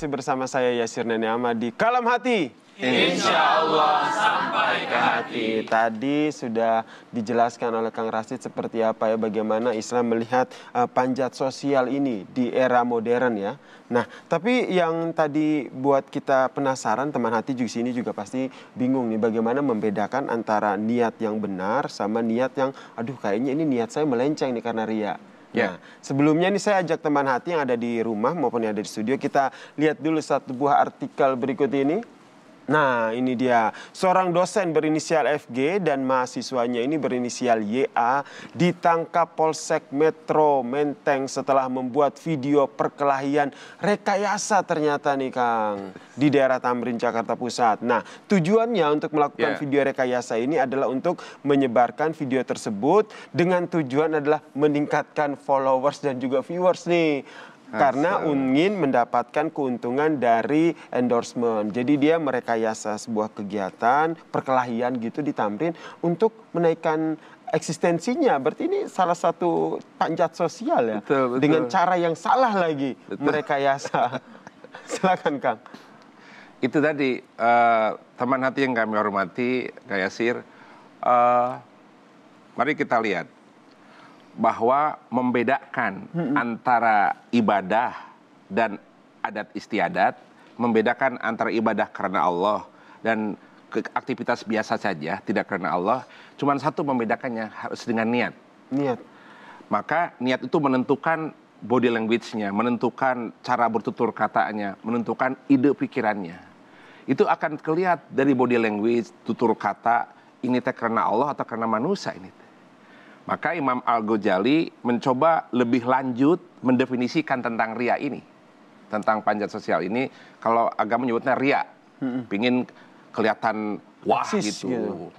masih bersama saya Yasir Nene Ahmad di Kalam Hati. Insya Allah sampai ke hati. Tadi sudah dijelaskan oleh Kang Rashid seperti apa ya, bagaimana Islam melihat panjat sosial ini di era modern ya. Nah, tapi yang tadi buat kita penasaran, teman hati juga sini juga pasti bingung nih, bagaimana membedakan antara niat yang benar sama niat yang, aduh kayaknya ini niat saya melenceng nih karena ria. Nah, sebelumnya nih saya ajak teman hati yang ada di rumah maupun yang ada di studio, kita lihat dulu satu buah artikel berikut ini. Nah, ini dia. Seorang dosen berinisial FG dan mahasiswanya ini berinisial YA ditangkap Polsek Metro Menteng setelah membuat video perkelahian rekayasa ternyata nih Kang, di daerah Tamrin, Jakarta Pusat. Nah, tujuannya untuk melakukan video rekayasa ini adalah untuk menyebarkan video tersebut dengan tujuan adalah meningkatkan followers dan juga viewers nih. Karena ingin mendapatkan keuntungan dari endorsement. Jadi dia merekayasa sebuah kegiatan perkelahian gitu di Tamrin untuk menaikkan eksistensinya. Berarti ini salah satu panjat sosial ya. Betul. Dengan cara yang salah lagi merekayasa. Silakan Kang. Itu tadi teman hati yang kami hormati, Kak Yasir. Mari kita lihat bahwa membedakan antara ibadah dan adat istiadat, membedakan antara ibadah karena Allah dan aktivitas biasa saja, tidak karena Allah, cuma satu membedakannya, harus dengan niat. Niat. Maka niat itu menentukan body language-nya, menentukan cara bertutur katanya, menentukan ide pikirannya. Itu akan kelihatan dari body language, tutur kata, ini teh karena Allah atau karena manusia ini. Maka Imam Al-Ghazali mencoba lebih lanjut mendefinisikan tentang ria ini. Tentang panjat sosial ini, kalau agama menyebutnya ria. Pingin kelihatan wah gitu.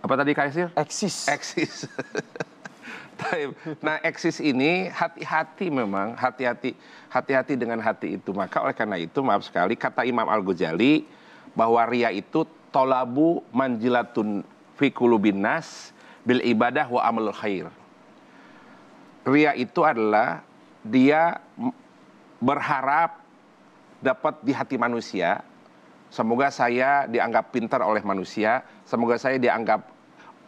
Apa tadi Kak Yasir? Eksis. Eksis. Nah eksis ini hati-hati memang, hati-hati dengan hati itu. Maka oleh karena itu maaf sekali kata Imam Al-Ghazali bahwa ria itu tolabu manjilatun fi qulubin nas bil ibadah wa amalul khair. Ria itu adalah dia berharap dapat di hati manusia. Semoga saya dianggap pintar oleh manusia. Semoga saya dianggap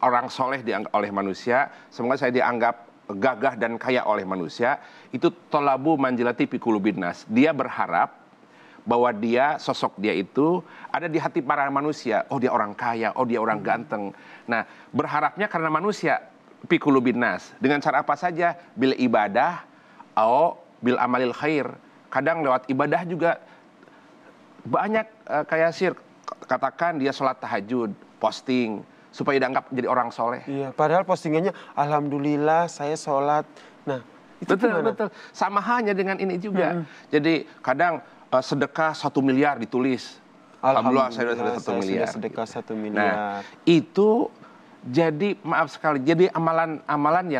orang soleh oleh manusia. Semoga saya dianggap gagah dan kaya oleh manusia. Itu tolabu manjilati fi qulubin nas. Dia berharap bahwa dia, sosok dia itu ada di hati para manusia. Oh dia orang kaya, oh dia orang ganteng. Nah berharapnya karena manusia, fi qulubin nas. Dengan cara apa saja? Bil ibadah, atau bil amalil khair. Kadang lewat ibadah juga banyak kayak Sir. Katakan dia sholat tahajud, posting, supaya dianggap jadi orang soleh. Iya, padahal postingannya, alhamdulillah saya sholat. Nah itu gimana? Betul. Sama halnya dengan ini juga. Jadi kadang sedekah 1 miliar ditulis. Alhamdulillah saya sudah 1 miliar. Sedekah 1 miliar. Nah, itu jadi maaf sekali. Jadi amalan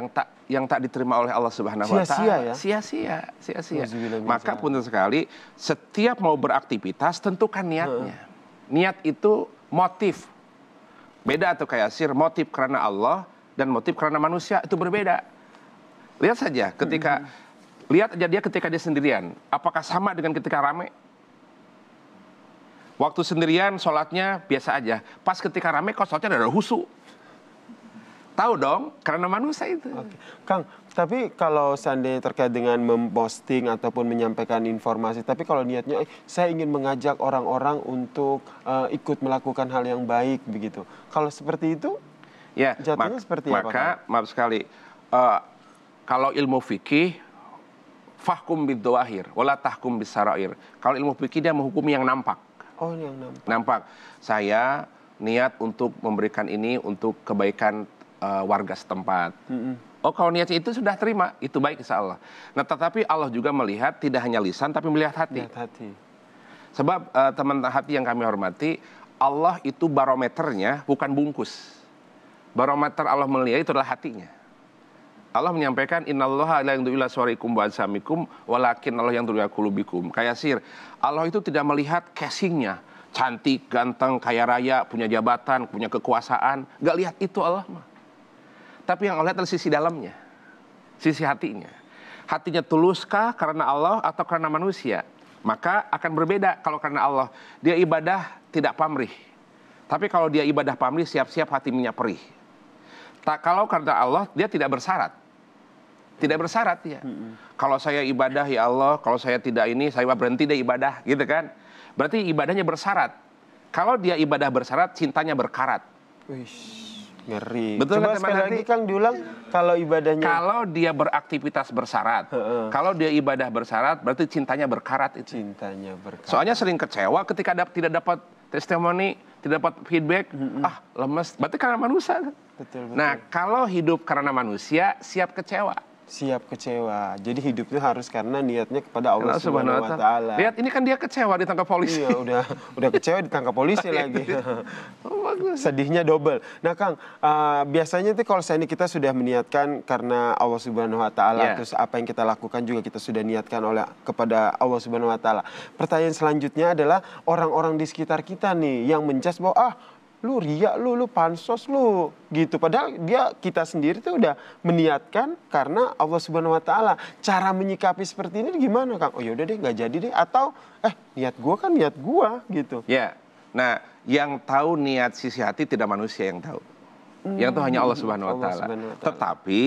yang tak diterima oleh Allah Subhanahu wa taala. Sia-sia. Maka punten sekali, setiap mau beraktivitas tentukan niatnya. Niat itu motif. Beda atau kayak Sir, motif karena Allah dan motif karena manusia itu berbeda. Lihat saja ketika lihat aja dia ketika dia sendirian, apakah sama dengan ketika rame? Waktu sendirian sholatnya biasa aja. Pas ketika rame kok sholatnya ada husu. Tahu dong, karena manusia itu. Oke. Kang, tapi kalau seandainya terkait dengan memposting ataupun menyampaikan informasi, tapi kalau niatnya saya ingin mengajak orang-orang untuk ikut melakukan hal yang baik begitu. Kalau seperti itu, ya, jatuhnya seperti apa? Maka maaf sekali, kalau ilmu fikih fahkum bid-dhawahir wala tahkum bis-sarair. Kalau ilmu fikih dia menghukumi yang nampak. Oh, yang nampak. Nampak. Saya niat untuk memberikan ini untuk kebaikan warga setempat. Oh, kalau niatnya itu sudah terima, itu baik insya Allah. Nah, tetapi Allah juga melihat tidak hanya lisan tapi melihat hati. Lihat hati. Sebab teman hati yang kami hormati, Allah itu barometernya bukan bungkus. Barometer Allah melihat itu adalah hatinya. Allah menyampaikan innallaha la yanzuru ila suwarikum wa ajsamikum walakin Allah yanzuru ila qulubikum. Kayak Sir, Allah itu tidak melihat casingnya, cantik, ganteng, kaya raya, punya jabatan, punya kekuasaan, enggak lihat itu Allah mah. Tapi yang Allah lihat adalah sisi dalamnya, sisi hatinya. Hatinya tuluskah karena Allah atau karena manusia? Maka akan berbeda kalau karena Allah. Dia ibadah tidak pamrih. Tapi kalau dia ibadah pamrih, siap-siap hatinya perih. Kalau karena Allah, dia tidak bersyarat. Tidak bersyarat ya. Kalau saya ibadah ya Allah, kalau saya tidak ini, saya berhenti deh ibadah, gitu kan. Berarti ibadahnya bersyarat. Kalau dia ibadah bersyarat, cintanya berkarat. Wih. Ngeri. Betul. Coba sekali lagi Kang diulang, kalau ibadahnya. Kalau dia beraktivitas bersyarat, kalau dia ibadah bersyarat, berarti cintanya berkarat itu. Cintanya berkarat. Soalnya sering kecewa ketika tidak dapat testimoni, tidak dapat feedback, lemes. Berarti karena manusia. Betul. Nah, kalau hidup karena manusia, siap kecewa. Siap kecewa. Jadi hidupnya harus karena niatnya kepada Allah Subhanahu wa Ta'ala. Lihat, ini kan dia kecewa ditangkap polisi. Iya, udah kecewa ditangkap polisi lagi. Sedihnya double. Nah, Kang, biasanya tuh kalau ini kita sudah meniatkan karena Allah Subhanahu wa Ta'ala, terus apa yang kita lakukan juga kita sudah niatkan kepada Allah Subhanahu wa Ta'ala. Pertanyaan selanjutnya adalah orang-orang di sekitar kita nih yang menjudge bahwa lu riak lu pansos lu gitu, padahal kita sendiri tuh udah meniatkan karena Allah Subhanahu wa Ta'ala. Cara menyikapi seperti ini gimana, Kang? Oh yaudah deh, nggak jadi deh, atau niat gua kan niat gua gitu. Ya. Nah, yang tahu niat sisi hati tidak manusia yang tahu. Yang tahu hanya Allah Subhanahu wa Ta'ala. Tetapi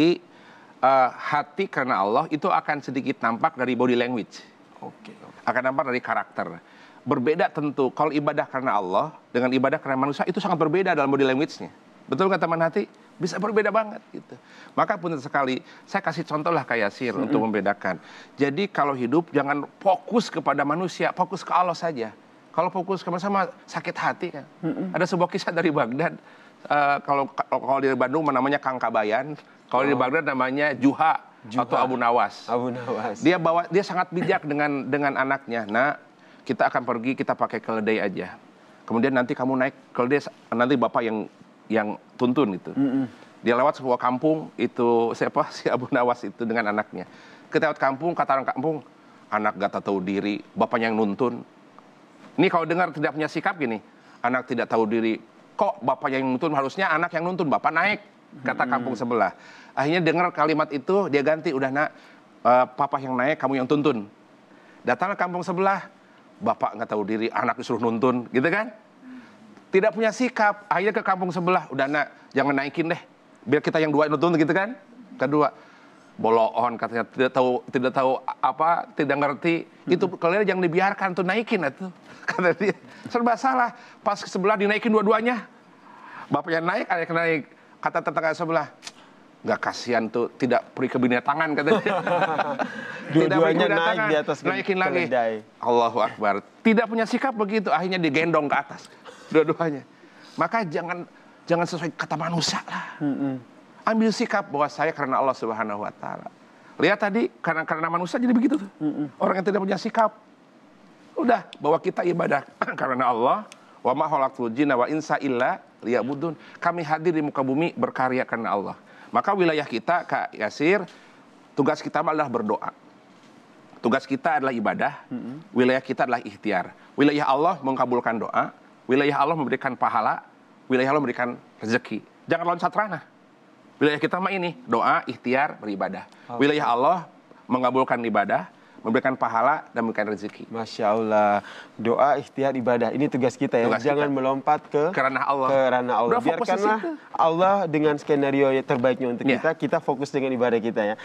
hati karena Allah itu akan sedikit nampak dari body language. Oke. Akan nampak dari karakter. Berbeda tentu, kalau ibadah karena Allah dengan ibadah karena manusia itu sangat berbeda dalam body language-nya. Betul nggak teman hati? Bisa berbeda banget gitu. Maka pun sekali, saya kasih contoh lah kayak Yasir untuk membedakan. Jadi kalau hidup jangan fokus kepada manusia, fokus ke Allah saja. Kalau fokus ke sama sakit hati kan. Ada sebuah kisah dari Baghdad. Kalau di Bandung namanya Kang Kabayan, kalau di Baghdad namanya Juha atau Abu Nawas. Abu Nawas. Dia sangat bijak dengan anaknya. Nah, kita akan pergi, kita pakai keledai aja. Kemudian nanti kamu naik keledai, nanti bapak yang tuntun itu. Dia lewat sebuah kampung, itu siapa si Abu Nawas itu dengan anaknya. Kita lewat kampung, kata orang kampung, anak gak tahu diri, bapaknya yang nuntun. Ini kalau dengar tidak punya sikap gini, anak tidak tahu diri, kok bapaknya yang nuntun, harusnya anak yang nuntun, bapak naik, kata kampung sebelah. Akhirnya dengar kalimat itu, dia ganti, udah nak, papa yang naik, kamu yang tuntun. Datanglah kampung sebelah, bapak nggak tahu diri, anak disuruh nuntun, gitu kan? Tidak punya sikap. Akhirnya ke kampung sebelah, udah nak, jangan naikin deh, biar kita yang dua nuntun, gitu kan? Kedua, boloon katanya, tidak tahu apa, tidak ngerti. Itu kalian jangan dibiarkan tuh naikin itu. Kata dia, serba salah. Pas ke sebelah dinaikin dua-duanya, bapaknya naik, anaknya naik. Kata tetangga sebelah, nggak kasihan tuh, tidak peri kebinetangan katanya. Dua-duanya naik di atas naikin lagi. keledai. Allahu Akbar. Tidak punya sikap begitu, akhirnya digendong ke atas. Dua-duanya. Maka jangan sesuai kata manusia lah. Ambil sikap bahwa saya karena Allah Subhanahu wa Ta'ala. Lihat tadi, karena manusia jadi begitu tuh. Orang yang tidak punya sikap. Udah, bahwa kita ibadah karena Allah. Wa ma khalaqtul jinna wa insa illa liya'budun. Kami hadir di muka bumi berkarya karena Allah. Maka wilayah kita, Kak Yasir, tugas kita adalah berdoa. Tugas kita adalah ibadah, wilayah kita adalah ikhtiar. Wilayah Allah mengabulkan doa, wilayah Allah memberikan pahala, wilayah Allah memberikan rezeki. Jangan loncat ranah. Wilayah kita mah ini, doa, ikhtiar, beribadah. Wilayah Allah mengabulkan ibadah, memberikan pahala, dan memberikan rezeki. Masya Allah. Doa, ikhtiar, ibadah. Ini tugas kita ya. Tugas Jangan kita. melompat ke Kerana Allah. Udah fokus di Biarkanlah situ. Allah dengan skenario yang terbaiknya untuk kita fokus dengan ibadah kita ya.